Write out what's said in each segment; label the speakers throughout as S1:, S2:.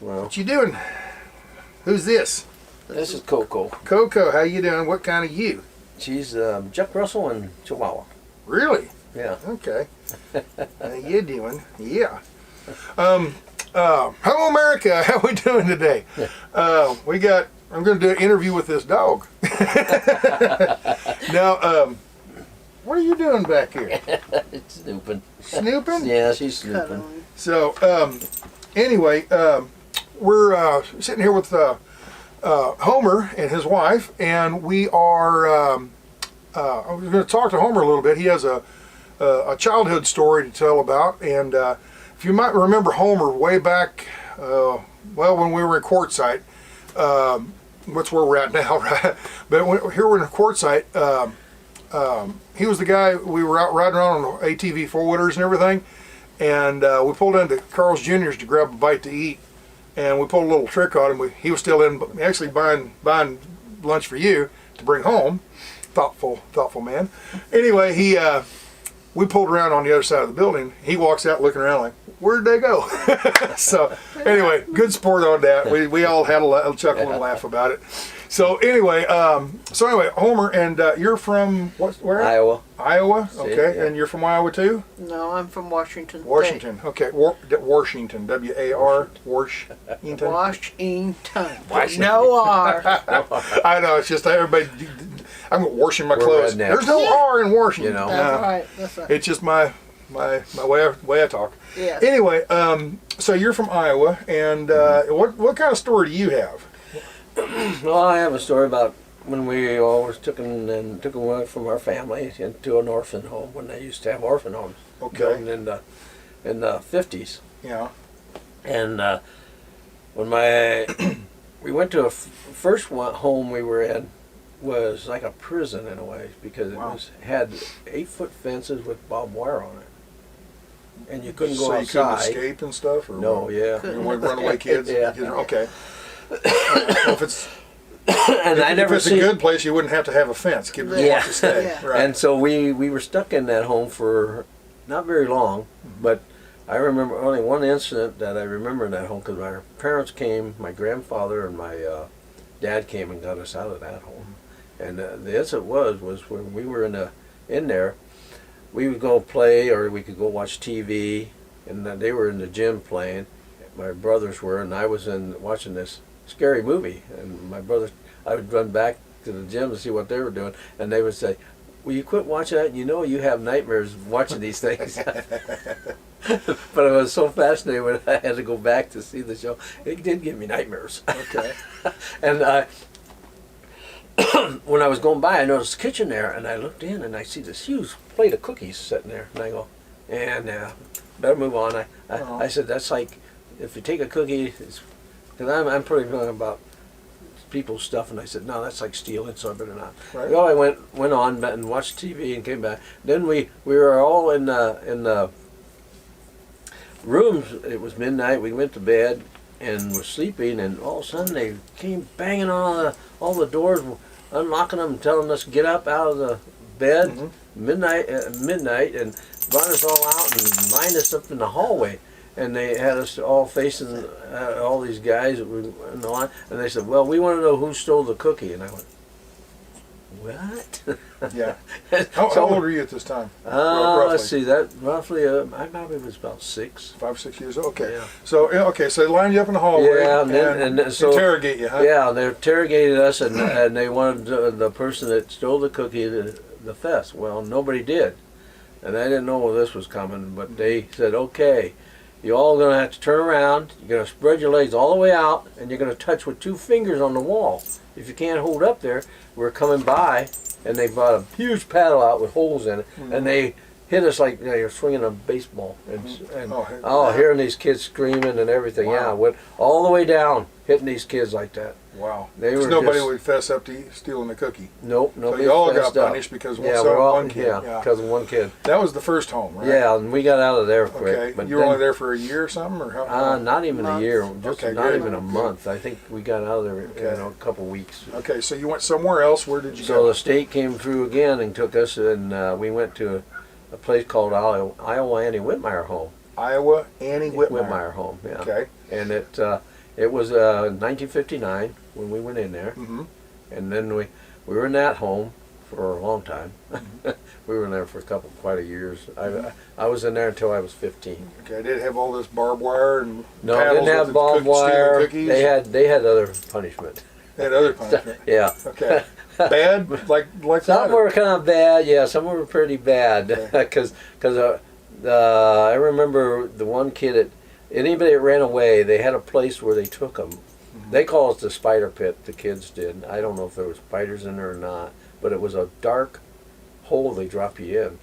S1: Well,
S2: what you doing? Who's this?
S1: This is Coco.
S2: Coco, how you doing? What kind of you?
S1: She's Jack Russell and Chihuahua.
S2: Really?
S1: Yeah.
S2: Okay. How you doing? Yeah. Hello, America. How we doing today? I'm going to do an interview with this dog. Now, what are you doing back here?
S1: Snooping.
S2: Snooping?
S1: Yeah, she's snooping.
S2: So, anyway, we're sitting here with Homer and his wife, and we are. I was going to talk to Homer a little bit. He has a childhood story to tell about, and if you might remember Homer way back, well, when we were in Quartzsite, that's where we're at now, right? But here we're in Quartzsite. He was the guy, we were out riding around on ATV four-wheelers and everything, and we pulled into Carl's Jr.'s to grab a bite to eat, and we pulled a little trick on him. He was still in, actually buying lunch for you to bring home. Thoughtful man. Anyway, we pulled around on the other side of the building. He walks out looking around like, where'd they go? So anyway, good sport on that. We all had a chuckle and laugh about it. So anyway, Homer, and you're from where?
S1: Iowa.
S2: Iowa, okay.
S1: Yeah.
S2: And you're from Iowa too?
S3: No, I'm from Washington.
S2: Washington, okay. Washington, W-A-R, Washington.
S3: Washington. No R.
S2: I know, it's just everybody, I'm washing my clothes.
S1: Rednecks.
S2: There's no R in Washington.
S1: You know.
S3: That's right. That's right.
S2: It's just my way I talk.
S3: Yeah.
S2: Anyway, so you're from Iowa, and what kind of story do you have?
S1: Well, I have a story about when we always took away from our family into an orphan home when they used to have orphan homes.
S2: Okay.
S1: In the 50s.
S2: Yeah.
S1: And when we went to first home we were in was like a prison in a way, because it had 8-foot fences with barbed wire on it, and you couldn't go outside.
S2: So you couldn't escape and stuff? Or
S1: no,
S2: what?
S1: yeah.
S2: You weren't runaway kids?
S1: Yeah.
S2: Okay. If it's if it's a good place, you wouldn't have to have a fence. Give you to stay.
S3: Yeah.
S2: Right.
S1: And so we were stuck in that home for not very long, but I remember only one incident that I remember in that home, because my parents came, my grandfather and my dad came and got us out of that home. And the incident was when we were in there, we would go play, or we could go watch TV, and they were in the gym playing. My brothers were, and I was watching this scary movie. And my brothers, I would run back to the gym to see what they were doing, and they would say, "Will you quit watching that? You know you have nightmares watching these things." But I was so fascinated when I had to go back to see the show. It did give me nightmares.
S2: Okay.
S1: And when I was going by, I noticed the kitchen there, and I looked in, and I see this huge plate of cookies sitting there, and I go, and better move on. I said, that's like, if you take a cookie, because I'm pretty good about people's stuff, and I said, no, that's like stealing, so I better not.
S2: Right.
S1: Well, I went on and watched TV and came back. Then we were all in the rooms. It was midnight. We went to bed and were sleeping, and all of a sudden they came banging on all the doors, unlocking them, and telling us to get up out of the bed midnight, and brought us all out and lined us up in the hallway. And they had us all facing all these guys that were in the line, and they said, "Well, we want to know who stole the cookie." And I went, "What?"
S2: Yeah. How old are you at this time?
S1: Let's see, that roughly, I probably was about 6.
S2: 5, 6 years old. Okay.
S1: Yeah.
S2: So so they lined you up in the hallway.
S1: Yeah, and so
S2: interrogate you, huh?
S1: Yeah, they interrogated us, and they wanted the person that stole the cookie the fess. Well, nobody did, and I didn't know this was coming, but they said, "Okay, you're all going to have to turn around. You're going to spread your legs all the way out, and you're going to touch with 2 fingers on the wall. If you can't hold up there, we're coming by." And they brought a huge paddle out with holes in it, and they hit us like they were swinging a baseball. And hearing these kids screaming and everything.
S2: Wow.
S1: Yeah, went all the way down, hitting these kids like that.
S2: Wow.
S1: Because
S2: nobody would fess up to stealing the cookie.
S1: Nope,
S2: So
S1: nobody
S2: you all got
S1: fessed up.
S2: punished because
S1: Yeah,
S2: one kid.
S1: Yeah, because of one kid.
S2: That was the first home, right?
S1: Yeah, and we got out of there quick.
S2: Okay.
S1: But
S2: You were only there for a year or something, or how?
S1: not even a year, just
S2: Okay,
S1: not
S2: good.
S1: even a month. I think we got out of there in a couple weeks.
S2: Okay, so you went somewhere else. Where did you
S1: So
S2: go?
S1: the state came through again and took us, and we went to a place called Iowa Annie Whitmire Home.
S2: Iowa Annie Whitmire.
S1: Whitmire Home, yeah.
S2: Okay.
S1: And It was 1959 when we went in there,
S2: Mm-hmm.
S1: and then we were in that home for a long time. We were in there for quite a years. I was in there until I was 15.
S2: Okay, did it have all this barbed wire and
S1: No, it
S2: paddles
S1: didn't have
S2: with
S1: barbed
S2: stealing
S1: wire.
S2: cookies?
S1: They had other punishment.
S2: They had other punishment.
S1: Yeah.
S2: Okay. Bad? Like
S1: Some
S2: that?
S1: were kind of bad, yeah. Some were pretty bad,
S2: Okay.
S1: because I remember the one kid anybody that ran away, they had a place where they took them.
S2: Mm-hmm.
S1: They call it the spider pit. The kids did. I don't know if there were spiders in there or not, but it was a dark hole they drop you in,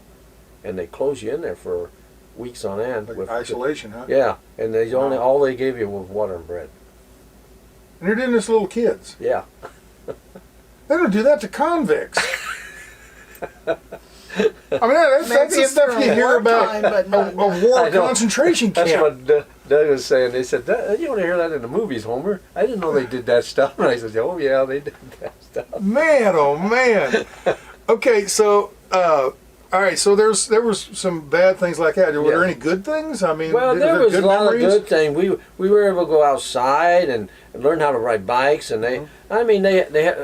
S1: and they close you in there for weeks on end.
S2: Like isolation, huh?
S1: Yeah, and they
S2: Wow.
S1: all they gave you was water and bread.
S2: And they're doing this to little kids.
S1: Yeah.
S2: They don't do that to convicts. I mean, that's
S3: Maybe
S2: the
S3: if
S2: stuff
S3: they're
S2: you
S3: in
S2: hear about
S3: wartime, but
S2: a
S3: not-
S2: war
S1: I know.
S2: concentration camp.
S1: That's what Doug was saying. They said, you only hear that in the movies, Homer. I didn't know they did that stuff. And I said, oh yeah, they did that stuff.
S2: Man, oh man. Okay, so all right, so there was some bad things like that. Were there
S1: Yeah.
S2: any good things? I mean,
S1: Well,
S2: were
S1: there was
S2: good
S1: a lot
S2: memories?
S1: of good things. We were able to go outside and learn how to ride bikes, and I mean,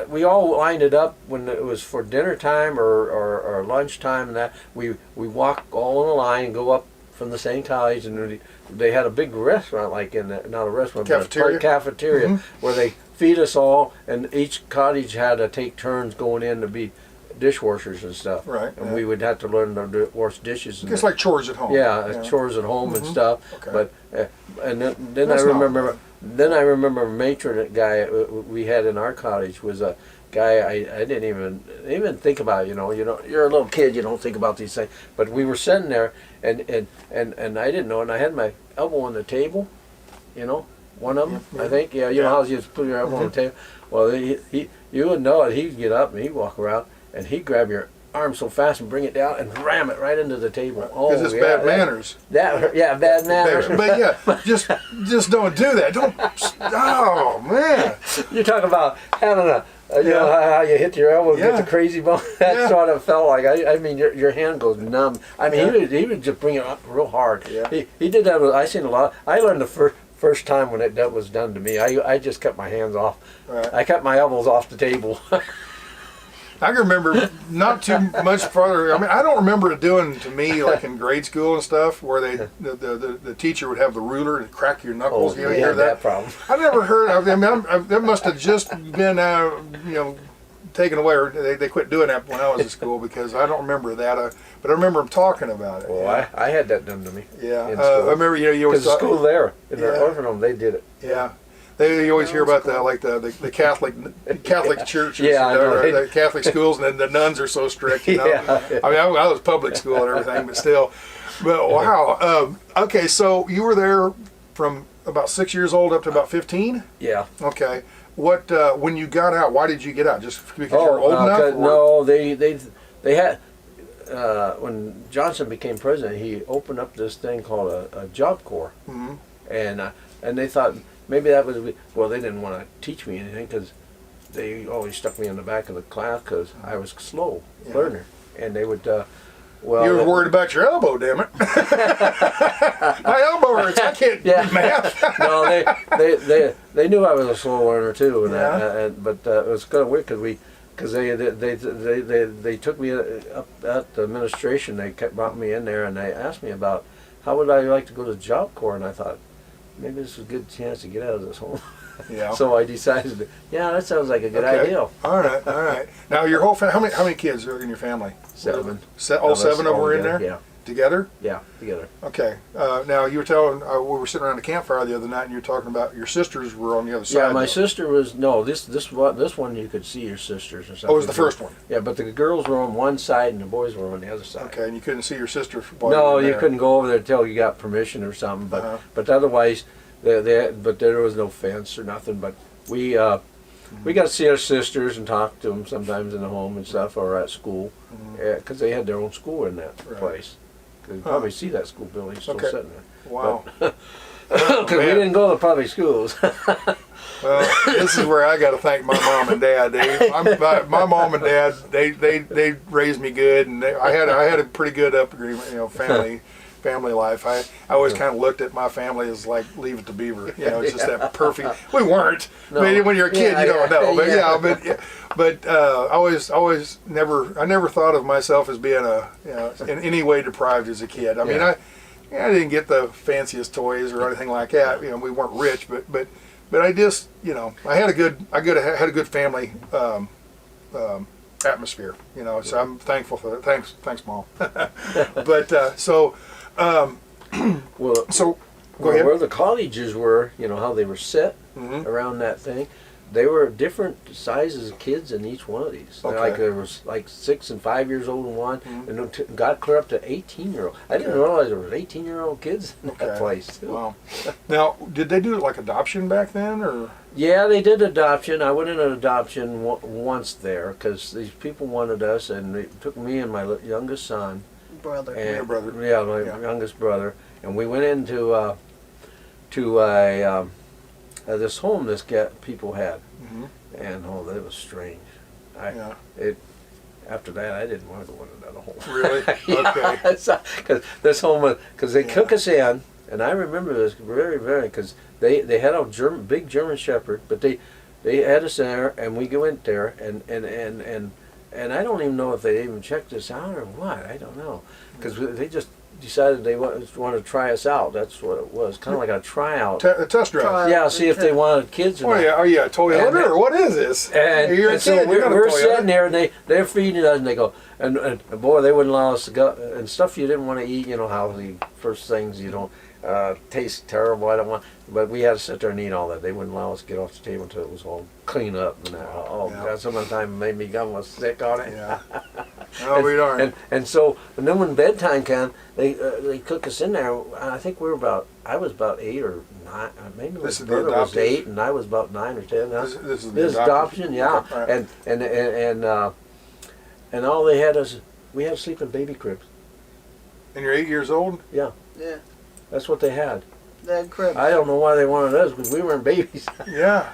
S1: we all lined it up when it was for dinner time or lunchtime, and that we walk all in a line and go up from the same cottage, and they had a big restaurant, like not a restaurant,
S2: Cafeteria?
S1: but a cafeteria where they feed us all, and each cottage had to take turns going in to be dishwashers and stuff.
S2: Right,
S1: And
S2: yeah.
S1: we would have to learn to wash dishes. And
S2: It's like chores at home.
S1: yeah, chores at home and stuff.
S2: Okay.
S1: But and then
S2: That's
S1: I
S2: not
S1: remember a matron guy we had in our cottage was a guy I didn't even think about. You know, you're a little kid, you don't think about these things. But we were sitting there and I didn't know, and I had my elbow on the table. You know, one of them, I think. Yeah, you know how you just put your elbow on the table. Well, you would know it. He'd get up and he'd walk around and he'd grab your arm so fast and bring it down and ram it right into the table.
S2: Because it's bad manners.
S1: Bad manners.
S2: But yeah, just don't do that. Don't. Oh man.
S1: You're talking about having you
S2: Yeah.
S1: know how you hit your elbow and
S2: Yeah.
S1: get the crazy bone. That's
S2: Yeah.
S1: what it felt like. I mean, your hand goes numb. I mean, he would just bring it up real hard.
S2: Yeah.
S1: He did that. I seen a lot. I learned the first time when that was done to me. I just kept my hands off.
S2: Right.
S1: I kept my elbows off the table.
S2: I can remember not too much farther. I mean, I don't remember it doing to me like in grade school and stuff, where the teacher would have the ruler and crack your knuckles. You know, you
S1: we
S2: hear
S1: had that problem.
S2: I never heard of them. That must have just been, taken away, or they quit doing that when I was at school, because I don't remember that. But I remember them talking about it.
S1: Well, I had that done to me.
S2: Yeah,
S1: in
S2: I
S1: school.
S2: remember. You always
S1: Because the school there in the
S2: Yeah.
S1: orphan home, they did it.
S2: Yeah. You always hear about the Catholic churches,
S1: Yeah, I know.
S2: the Catholic schools, and then the nuns are so strict. You know?
S1: Yeah.
S2: I mean, I was public school and everything, but still. But wow. Okay, so you were there from about 6 years old up to about 15.
S1: Yeah.
S2: Okay. What when you got out? Why did you get out? Just because you were old enough?
S1: 'cause-
S2: or-
S1: no, they had when Johnson became president, he opened up this thing called a Job Corps,
S2: Mhm.
S1: and they thought maybe that was well, they didn't want to teach me anything because they always stuck me in the back of the class because I was a slow
S2: Yeah.
S1: learner, and they would.
S2: You were worried about your elbow, damn it! My elbow hurts. I can't
S1: Yeah.
S2: do math.
S1: No, they knew I was a slow learner too, but it was kind of weird because they took me up at the administration. They brought me in there and they asked me about how would I like to go to the Job Corps, and I thought maybe this is a good chance to get out of this home.
S2: Yeah.
S1: So I decided, that sounds like a good idea.
S2: All right. Now your whole family. How many kids are in your family?
S1: 7.
S2: All 7 of them were in there.
S1: Yeah,
S2: Together.
S1: yeah, together.
S2: Okay. Now you were telling we were sitting around the campfire the other night, and you were talking about your sisters were on the other side.
S1: Yeah, my
S2: though.
S1: sister was this one you could see your sisters or something.
S2: Oh, it was the first one.
S1: Yeah, but the girls were on one side and the boys were on the other side.
S2: Okay, and you couldn't see your sister. While
S1: No,
S2: were
S1: you
S2: there.
S1: couldn't go over there until you got permission or something. But
S2: Uh-huh.
S1: but otherwise, but there was no fence or nothing. But we got to see our sisters and talk to them sometimes in the home and stuff, or at school, because they had their own school in that
S2: Right.
S1: place. You probably see that school building still
S2: Okay.
S1: sitting there.
S2: Wow.
S1: Because we
S2: man.
S1: didn't go to public schools.
S2: Well, this is where I got to thank my mom and dad. My mom and dad, they raised me good, and I had a pretty good upbringing, family. family life. I always kind of looked at my family as like Leave It to Beaver. You know, it's just that perfect. We weren't.
S1: No.
S2: I mean, when you're a kid,
S1: Yeah,
S2: you don't know. But
S1: yeah.
S2: I never thought of myself as being in any way deprived as a kid. I mean,
S1: Yeah.
S2: I didn't get the fanciest toys or anything like that. You know, we weren't rich, but I just, you know, I had a good family atmosphere. You know, so I'm thankful for that. Thanks, Mom. But
S1: Well,
S2: so go ahead.
S1: where the colleges were, you know, how they were set
S2: Mhm.
S1: around that thing. They were different sizes of kids in each one of these.
S2: Okay.
S1: Like there was like 6 and 5 years old in one,
S2: Mhm.
S1: and it got clear up to 18-year-old. I didn't
S2: Okay.
S1: realize there was 18-year-old kids in that
S2: Okay.
S1: place too.
S2: Wow. Now, did they do it like adoption back then, or?
S1: Yeah, they did adoption. I went in an adoption once there because these people wanted us, and they took me and my youngest son.
S3: Brother.
S1: And,
S2: Your brother.
S1: Yeah, my
S2: Yeah.
S1: youngest brother, and we went into this home this people had,
S2: Mhm.
S1: and that was strange.
S2: Yeah.
S1: After that, I didn't want to go into that home.
S2: Really? Okay.
S1: Because this home, because they
S2: Yeah.
S1: took us in, and I remember this very, because they had a big German Shepherd, but they had us there, and we went there, and I don't even know if they even checked us out or what. I don't know, because they just decided they wanted to try us out. That's what it was, kind of like a tryout.
S2: A test drive.
S3: Try-
S1: Yeah, see if they wanted kids or
S2: Oh
S1: not.
S2: yeah. Are you a toy
S1: And-
S2: hunter or what is this?
S1: And,
S2: You're a
S1: and so
S2: kid, you're not a
S1: we're
S2: toy
S1: sitting
S2: hunter.
S1: there, and they're feeding us, and they go, and boy, they wouldn't allow us to go, and stuff you didn't want to eat. You know how the first things you don't taste terrible. I don't want, but we had to sit there and eat all that. They wouldn't allow us to get off the table until it was all clean up. And
S2: Yeah.
S1: God, some of the time it made me almost sick on it.
S2: Yeah. Oh, we darn.
S1: And then when bedtime came, they cook us in there. I think I was about 8 or 9. Maybe my
S2: This is the
S1: brother was
S2: adopted.
S1: 8, and I was about 9 or 10.
S2: This is the
S1: This adoption, yeah.
S2: Okay, all right.
S1: And all they had us, we had to sleep in baby cribs.
S2: And you're 8 years old?
S1: Yeah,
S3: Yeah.
S1: that's what they had.
S3: That crib.
S1: I don't know why they wanted us, because we weren't babies.
S2: Yeah.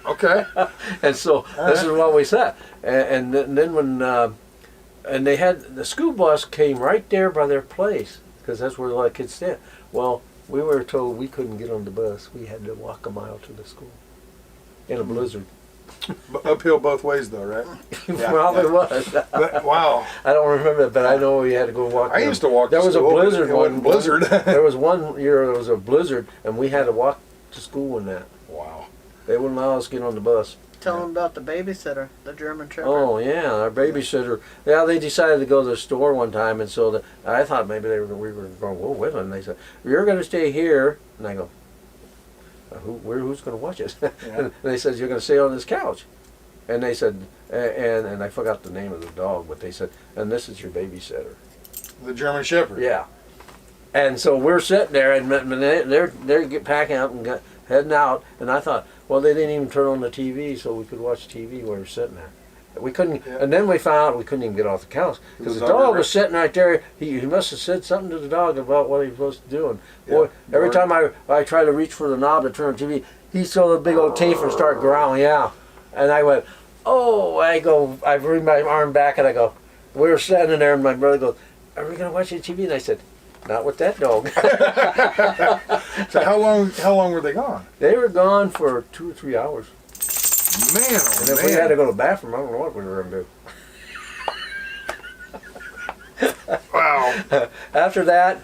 S2: Okay.
S1: And so this is what we said. And then when, and they had, the school bus came right there by their place, because that's where a lot of kids stand. Well, we were told we couldn't get on the bus. We had to walk a mile to the school in a blizzard.
S2: Uphill both ways, though, right? Yeah,
S1: Probably
S2: yeah.
S1: was.
S2: Wow.
S1: I don't remember it, but I know we had to go walk.
S2: I used to walk.
S1: There
S2: to
S1: was a
S2: school, but
S1: blizzard
S2: it wasn't
S1: one.
S2: blizzard.
S1: There was one year there was a blizzard, and we had to walk to school in that.
S2: Wow.
S1: They wouldn't allow us to get on the bus.
S3: Tell them about the babysitter, the German Shepherd.
S1: Oh yeah, our babysitter. Yeah, they decided to go to the store one time, and so I thought maybe we were going to go with them. And they said, "You're going to stay here," and I go, "Who's going to watch us?"
S2: Yeah.
S1: And they said, "You're going to stay on this couch." And they said, and I forgot the name of the dog, but they said, "And this is your babysitter."
S2: The German Shepherd.
S1: Yeah. And so we're sitting there, and they're packing up and heading out, and I thought, well, they didn't even turn on the TV so we could watch TV while we were sitting there. We couldn't,
S2: Yeah.
S1: and then we found out we couldn't even get off the couch because the dog was sitting right there. He must have said something to the dog about what he was supposed to do. And boy,
S2: Yeah.
S1: every time I tried to reach for the knob to turn the TV, he saw the big old teeth and start growling. Yeah, and I went, oh, I bring my arm back and I go. We were standing there, and my brother goes, "Are we going to watch the TV?" And I said, "Not with that dog."
S2: So how long were they gone?
S1: They were gone for 2 or 3 hours.
S2: Man, oh
S1: And if
S2: man.
S1: we had to go to the bathroom, I don't know what we were going to do.
S2: Wow.
S1: After that,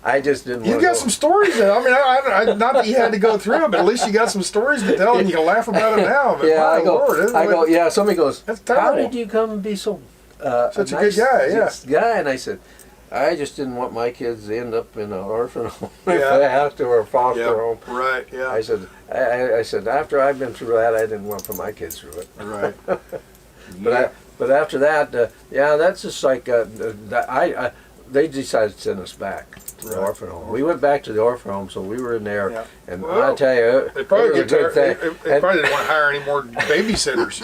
S1: I just didn't
S2: You
S1: want to
S2: got
S1: go.
S2: some stories. I mean, not that you had to go through them, but at least you got some stories to tell, and you can laugh about it now. But
S1: Yeah,
S2: my
S1: I go,
S2: Lord, isn't
S1: I
S2: it?
S1: go, yeah, somebody goes,
S2: That's
S1: "How
S2: terrible.
S1: did you come and be so
S2: Such a good guy, yeah.
S1: nice guy?" And I said, "I just didn't want my kids to end up in an orphan home if
S2: Yeah.
S1: they have to, or a foster
S2: Yeah,
S1: home."
S2: right, yeah.
S1: I said, I said, after I've been through that, I didn't want to put my kids through it.
S2: Right.
S1: But after that, yeah, that's just like they decided to send us back to the
S2: Right.
S1: orphan home. We went back to the orphan home, so we were in there,
S2: Yeah.
S1: and
S2: Well,
S1: I tell you,
S2: They probably,
S1: it was a good thing.
S2: they probably didn't want to hire any more babysitters.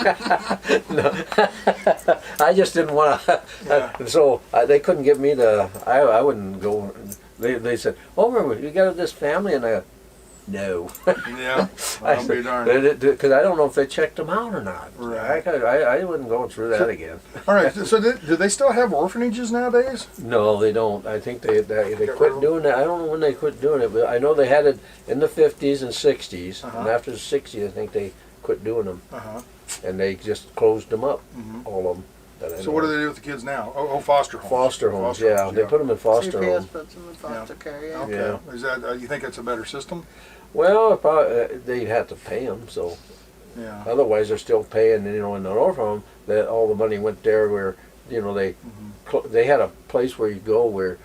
S1: I just didn't want to.
S2: Yeah.
S1: So they couldn't give me the. I wouldn't go. They said, "Oh, you got this family," and I go, No.
S2: Yeah, I'll be darned.
S1: Because I don't know if they checked them out or not.
S2: Right.
S1: I wouldn't go through that again.
S2: All right, so do they still have orphanages nowadays?
S1: No, they don't. I think they quit doing that. I don't know when they quit doing it, but I know they had it in the 50s and 60s.
S2: Uh-huh.
S1: And after the 60s, I think they quit doing them.
S2: Uh-huh.
S1: And they just closed them up, all of them.
S2: So what do they do with the kids now? Oh, foster homes.
S1: Foster homes,
S2: Foster
S1: yeah.
S2: homes,
S1: They put them in foster
S3: CPS
S1: homes.
S3: puts them in foster care, yeah.
S2: Okay.
S1: Yeah.
S2: Is that you think it's a better system?
S1: Well, they'd have to pay them, so
S2: Yeah.
S1: otherwise they're still paying. In an orphan home, that all the money went there where they had a place where you go where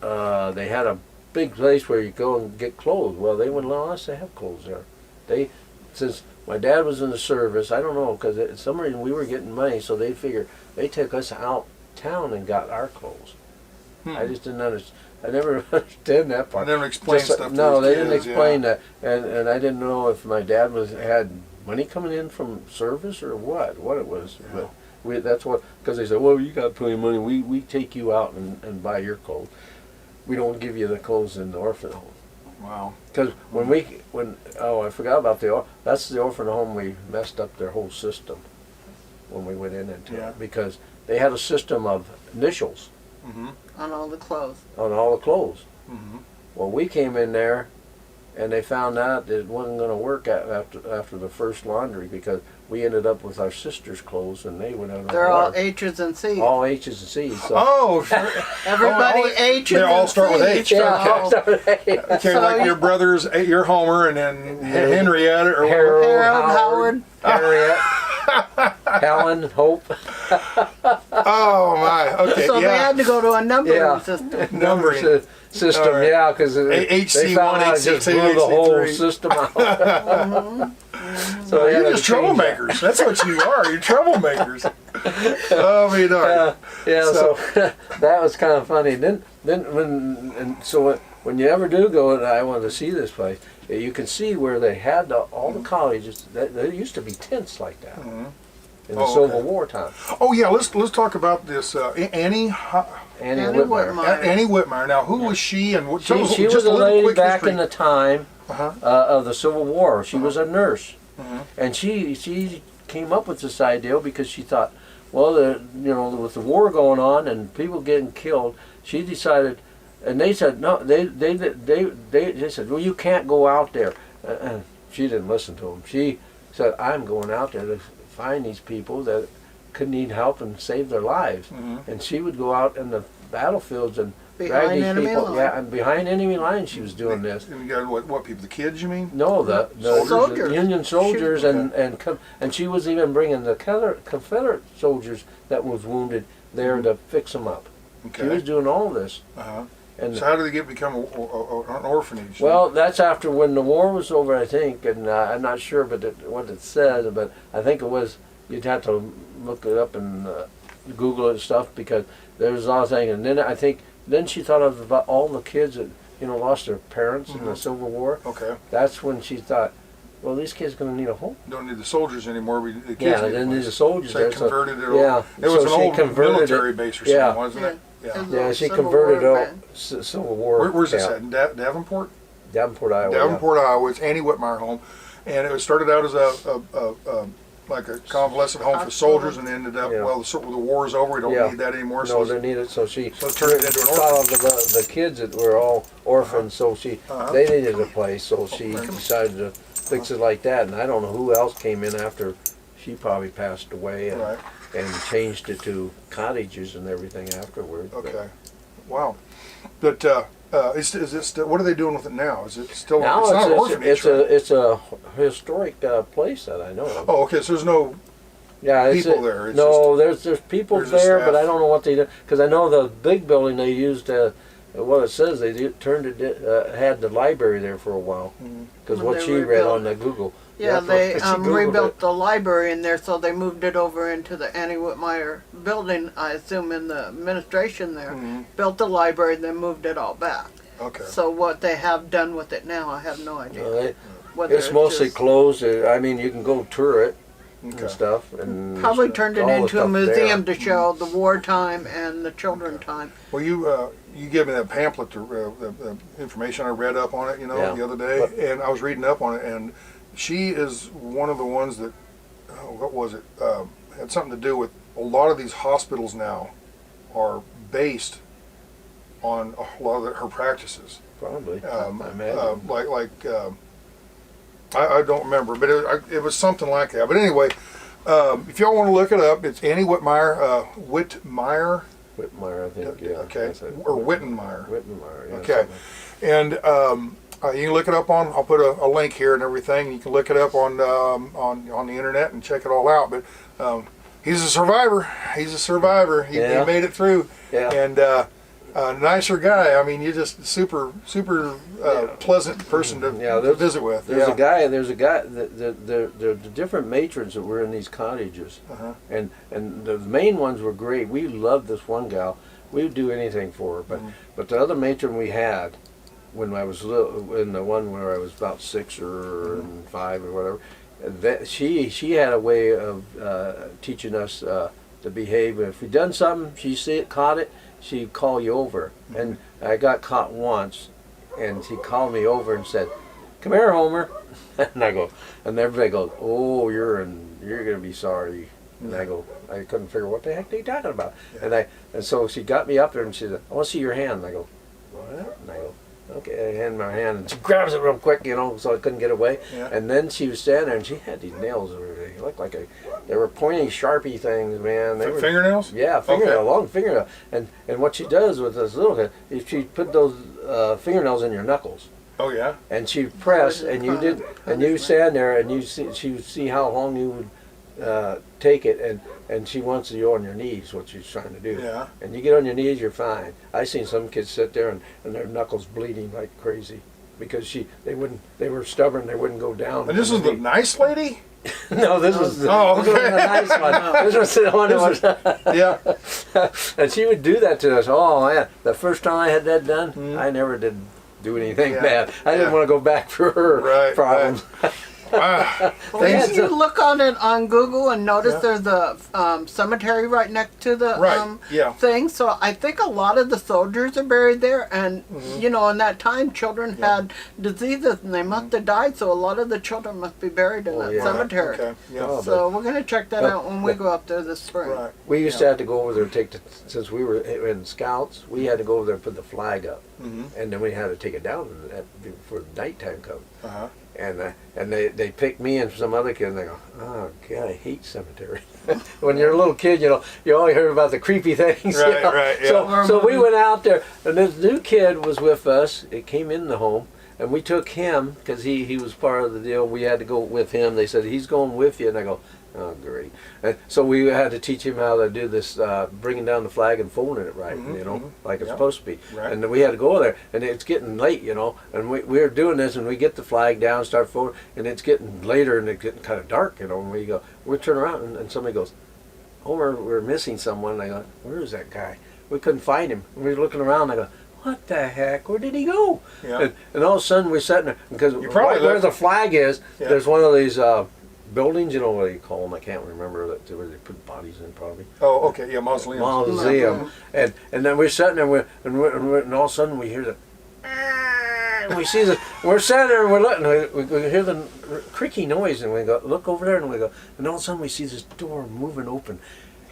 S1: they had a big place where you go and get clothes. Well, they wouldn't allow us to have clothes there. Since my dad was in the service, I don't know, because for some reason we were getting money, so they figured they took us out town and got our clothes. I just didn't understand. I never understand that part.
S2: I never explained
S1: Just,
S2: stuff to
S1: no,
S2: these
S1: they didn't
S2: kids,
S1: explain that, and I didn't know if my dad had money coming in from service or what it was.
S2: Yeah.
S1: But that's what, because they said, well, you got plenty of money. We take you out and buy your clothes. We don't give you the clothes in the orphan home.
S2: Wow.
S1: Because I forgot about that's the orphan home, we messed up their whole system when we went into
S2: Yeah.
S1: it, because they had a system of initials
S2: Mm-hmm.
S3: On all the clothes.
S1: on all the clothes.
S2: Mm-hmm.
S1: Well, we came in there and they found out that it wasn't going to work after the first laundry, because we ended up with our sister's clothes and they went out.
S3: They're all H's and C's.
S1: all H's and C's. So.
S2: Oh, sure.
S3: Everybody
S2: Oh,
S3: H's
S2: they all
S3: and
S2: start with
S3: C's.
S2: H.
S1: Yeah,
S3: So-
S2: Okay,
S3: So
S2: like
S3: you-
S2: your brothers, your Homer, and then Henrietta, or
S1: Harold,
S3: Harold, Howard.
S1: Harriet, Helen, Hope.
S2: Oh my. Okay.
S3: So they
S2: Yeah.
S3: had to go to a numbering
S1: Yeah.
S3: system.
S2: Numbering.
S1: System,
S2: All right.
S1: yeah, because they
S2: HC1,
S1: found out it just
S2: HC2,
S1: blew the whole
S2: HC3.
S1: system out. So they
S2: You're
S1: had
S2: just
S1: to change that.
S2: troublemakers. That's what you are. You're troublemakers. Oh, me darn.
S1: So that was kind of funny. Then when you ever do go, and I wanted to see this place, you can see where they had all the colleges. There used to be tents like that in the
S2: Oh,
S1: Civil
S2: okay.
S1: War time.
S2: Oh yeah, let's talk about this
S1: Annie
S3: Annie
S1: Whitmire.
S3: Whitmire.
S2: Annie Whitmire. Now, who was she, and what? tell us
S1: She
S2: just
S1: was a
S2: little
S1: lady
S2: quick
S1: back
S2: history.
S1: in the time
S2: Uh-huh.
S1: of the Civil War. She was a nurse,
S2: Mhm.
S1: and she came up with this idea because she thought, well, with the war going on and people getting killed, she decided, and they said no. They said, well, you can't go out there. She didn't listen to them. She said, I'm going out there to find these people that could need help and save their lives.
S2: Mhm.
S1: And she would go out in the battlefields and drag
S3: Behind
S1: these
S3: enemy
S1: people.
S3: line.
S1: Yeah, and behind enemy lines she was doing this.
S2: And you got what people? The kids, you mean?
S1: No, the
S3: Soldiers.
S1: Union soldiers,
S2: Shoot.
S1: and she was even bringing the Confederate soldiers that was wounded there to fix them up.
S2: Okay.
S1: She was doing all this.
S2: Uh-huh.
S1: And
S2: So how did they become an orphanage?
S1: well, that's after when the war was over, I think, and I'm not sure, but what it says, but I think it was, you'd have to look it up and Google it and stuff, because there was a lot of things. And then she thought of about all the kids that lost their parents in the Civil War.
S2: Okay.
S1: That's when she thought, well, these kids are going to need a home.
S2: Don't need the soldiers anymore. The kids
S1: Yeah,
S2: need
S1: then
S2: a
S1: there's
S2: place.
S1: the soldiers
S2: So
S1: there.
S2: they converted it.
S1: Yeah,
S2: It was
S1: so
S2: an
S1: she
S2: old
S1: converted
S2: military
S1: it.
S2: base or
S1: Yeah.
S2: something, wasn't it? Yeah.
S1: Yeah, she
S3: Civil
S1: converted
S3: War
S1: out
S3: event.
S1: Civil War.
S2: Where's this
S1: camp.
S2: at? In Davenport?
S1: Davenport, Iowa.
S2: Davenport, Iowa. It's Annie Whitmire home, and it was started out as like a convalescent home for soldiers, and ended up
S1: Yeah.
S2: the war is over. We don't
S1: Yeah.
S2: need that anymore.
S1: No,
S2: So
S1: they need it. So she
S2: so turned it into an
S1: thought of the kids that were all orphans. So
S2: Uh-huh.
S1: they needed a place. So she
S2: Okay.
S1: decided to fix it like that. And I don't know who else came in after she probably passed away and,
S2: Right.
S1: and changed it to cottages and everything afterward. But
S2: Okay. Wow. But is it still, what are they doing with it now? Is it still?
S1: now
S2: it's not an
S1: it's
S2: orphanage. Right?
S1: it's a historic place that I know of.
S2: Oh, okay. So there's no.
S1: Yeah, it's
S2: people there, it's
S1: no, there's people
S2: there's a
S1: there, but
S2: staff.
S1: I don't know what they do, because I know the big building they used. What it says they turned it had the library there for a while, because
S3: When
S1: what
S3: they
S1: she read
S3: rebuilt
S1: on the Google.
S3: Yeah, they
S1: she Googled
S3: rebuilt
S1: it.
S3: the library in there, so they moved it over into the Annie Whitmire building, I assume in the administration there. Built the library, then moved it all back.
S2: Okay.
S3: So what they have done with it now, I have no idea.
S1: No,
S3: Whether
S1: it's mostly
S3: just-
S1: closed. I mean, you can go tour it,
S2: Okay.
S1: and stuff. And
S3: Probably turned it
S1: all the
S3: into a
S1: stuff
S3: museum
S1: there.
S3: to show the wartime and the children time.
S2: Well, you gave me that pamphlet, the information I read up on it,
S1: Yeah.
S2: the other day, and I was reading up on it, and she is one of the ones that, what was it, had something to do with a lot of these hospitals now are based on a lot of her practices.
S1: Probably. I imagine.
S2: I don't remember, but it was something like that. But anyway, if y'all want to look it up, it's Annie Whitmire,
S1: Whitmire, I think. Yeah.
S2: okay,
S1: that's it.
S2: or Wittenmeyer.
S1: Whitmire. Yeah,
S2: Okay, and you can look it up on. I'll put a link here and everything. You can look it up on the internet and check it all out. But he's a survivor. He's a survivor. He made it through.
S1: Yeah.
S2: And nicer guy. I mean, you're just super pleasant person to visit with.
S1: There's a guy. The different matrons that were in these cottages, and the main ones were great. We loved this one gal. We would do anything for her. But the other matron we had, when I was little, in the one where I was about 6 or 5 or whatever, that she had a way of teaching us to behave. If we done something, she caught it. She'd call you over, and I got caught once, and she called me over and said, "Come here, Homer," and I go, and everybody goes, "Oh, you're gonna be sorry," and I go, I couldn't figure what the heck they talking about, and so she got me up there and she said, "I want to see your hand," and I go, "What?" And I go, "Okay," I hand my hand, and she grabs it real quick, so I couldn't get away, and then she was standing there, and she had these nails. They looked like they were pointy Sharpie things, man. They were
S2: fingernails?
S1: Yeah, long fingernail. And what she does with this little kid is she put those fingernails in your knuckles.
S2: Oh yeah.
S1: And she press, and you stand there, and she would see how long you would take it, and she wants you on your knees, what she's trying to do.
S2: Yeah.
S1: And you get on your knees, you're fine. I seen some kids sit there and their knuckles bleeding like crazy because they were stubborn, they wouldn't go down.
S2: And this is the nice lady?
S1: No, this was the
S2: okay.
S1: nice one. This was the one that was.
S2: Yeah.
S1: And she would do that to us. Oh man, the first time I had that done, I never did do anything bad. I didn't want to go back for her problems.
S3: Well, did you look on it on Google and notice there's a cemetery right next to the thing? So I think a lot of the soldiers are buried there, and in that time children had diseases and they must have died. So a lot of the children must be buried in that cemetery.
S2: Okay. Yeah.
S3: So we're gonna check that out when we go up there this spring.
S2: Right.
S1: We used to have to go over there and since we were in scouts, we had to go over there and put the flag up, and then we had to take it down before the nighttime come. And they picked me and some other kid, and they go, "Oh God, I hate cemetery." When you're a little kid, you only heard about the creepy things.
S2: Right. Yeah.
S1: So we went out there, and this new kid was with us. It came in the home, and we took him because he was part of the deal. We had to go with him. They said he's going with you, and I go, "Oh great!" And so we had to teach him how to do this, bringing down the flag and folding it right, like it's supposed to be.
S2: Right.
S1: And we had to go there, and it's getting late, and we were doing this, and we get the flag down, start folding, and it's getting later, and it's getting kind of dark, and we turn around, and somebody goes, "Homer, we're missing someone." And I go, "Where is that guy?" We couldn't find him. We were looking around, and I go, "What the heck? Where did he go?"
S2: Yeah.
S1: And all of a sudden we're sitting there, because
S2: probably
S1: where the flag is,
S2: Yeah.
S1: there's one of these buildings, what do you call them? I can't remember where they put bodies in, probably.
S2: Oh, okay. Yeah, mausoleum.
S1: Mausoleum. And then we're sitting there, and all of a sudden we hear the, and we see we're sitting there and we're looking, we hear the creaky noise, and we go, look over there, and we go, and all of a sudden we see this door moving open,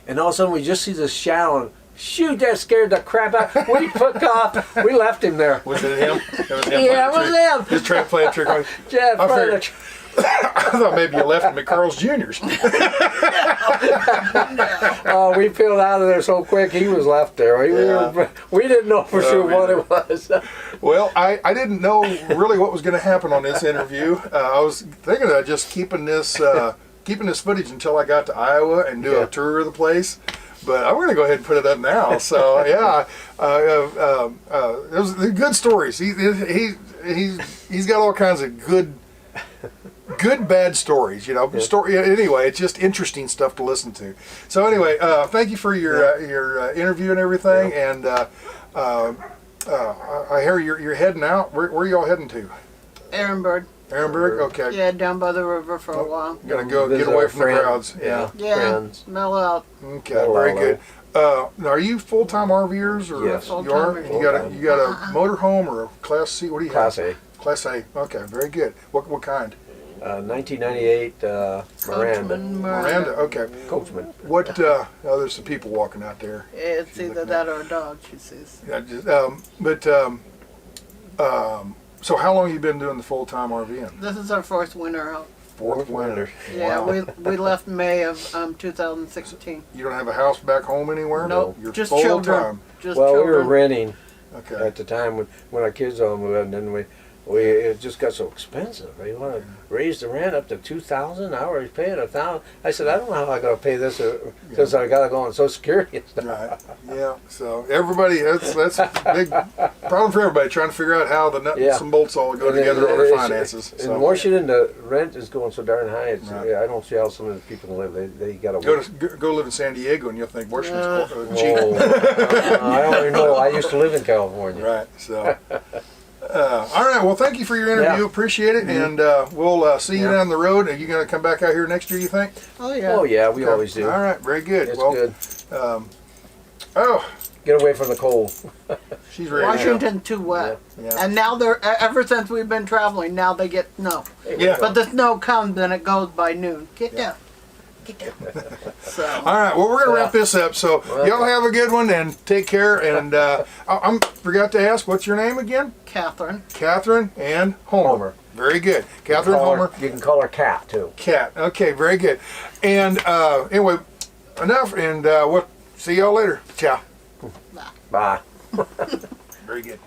S1: and all of a sudden we just see this shadow, and shoot, that scared the crap out. We took off. We left him there.
S2: Was it him? It was him.
S1: Yeah, it was him.
S2: Just trying to play a trick on you.
S1: Jeff,
S2: I thought maybe you left him at Carl's Jr.'s.
S1: Oh, we peeled out of there so quick. He was left there. We didn't know for sure what it was.
S2: Well, I didn't know really what was going to happen on this interview. I was thinking of just keeping this footage until I got to Iowa and do a tour of the place. But I'm going to go ahead and put it up now. So yeah, those are good stories. He's got all kinds of good bad stories, Anyway, it's just interesting stuff to listen to. So anyway, thank you for your interview and everything. And I hear you're heading out. Where are y'all heading to?
S3: Ehrenberg.
S2: Ehrenberg? Okay.
S3: Yeah, down by the river for a while.
S2: Gotta go
S1: Visit
S2: get away
S1: our
S2: from the
S1: friend.
S2: crowds. Yeah.
S3: Yeah,
S1: Friends.
S3: mellow out.
S2: Okay,
S1: Mellow
S2: very
S1: out.
S2: good. Now, are you full-time RVers or
S1: Yes.
S2: you are?
S3: Full-timers.
S2: You got a motorhome or a Class C? What do you
S1: Class
S2: have?
S1: A.
S2: Class A. Okay, very good. What kind?
S1: 1998 Miranda.
S3: Coachman,
S2: Miranda. Okay.
S1: Coachman.
S2: What? Oh, there's some people walking out there.
S3: It's
S2: She's
S3: either
S2: looking
S3: that or a dog, she sees.
S2: Yeah, so how long have you been doing the full-time RVing?
S3: This is our fourth winter out.
S2: Fourth winter.
S3: Yeah,
S2: Wow.
S3: we left May of 2016.
S2: You don't have a house back home anywhere?
S3: Nope,
S2: You're
S3: just
S2: full-time.
S3: children. Just
S1: Well,
S3: children.
S1: we were renting
S2: Okay.
S1: at the time when our kids all moved, and then it just got so expensive. We want to raise the rent up to $2,000. I already paying $1,000. I said, I don't know how I got to pay this because I got to go on Social Security and stuff.
S2: Right. Yeah. So everybody, that's a big problem for everybody trying to figure out how the nuts and bolts all go together on their finances.
S1: And
S2: So
S1: Washington, the rent is going so darn high. It's,
S2: Right.
S1: I don't see how some of the people can live. They got to
S2: go live in San Diego and you'll think Washington's cheap.
S1: I don't know. I used to live in California.
S2: Right. So. All right. Well, thank you for your interview.
S1: Yeah.
S2: Appreciate it, and we'll see you down the road. Are you going to come back out here next year? You think?
S3: Oh yeah.
S1: Oh yeah, we
S2: Okay.
S1: always do.
S2: All right. Very good.
S1: It's
S2: well,
S1: good.
S2: Oh,
S1: Get away from the cold.
S2: she's ready.
S3: Washington too wet.
S2: Yeah.
S3: And now they're ever since we've been traveling, now they get snow.
S2: Yeah.
S3: But the snow comes and it goes by noon. Get down. Get down. So
S2: All right. Well, we're going to wrap this up. So y'all have a good one and take care. And I forgot to ask, what's your name again?
S3: Catherine.
S2: Catherine and Homer.
S1: Homer.
S2: Very good. Catherine Homer.
S1: You can call her Cat too.
S2: Cat. Okay. Very good. And anyway, enough. And we'll see y'all later. Ciao.
S1: Bye.
S2: Very good.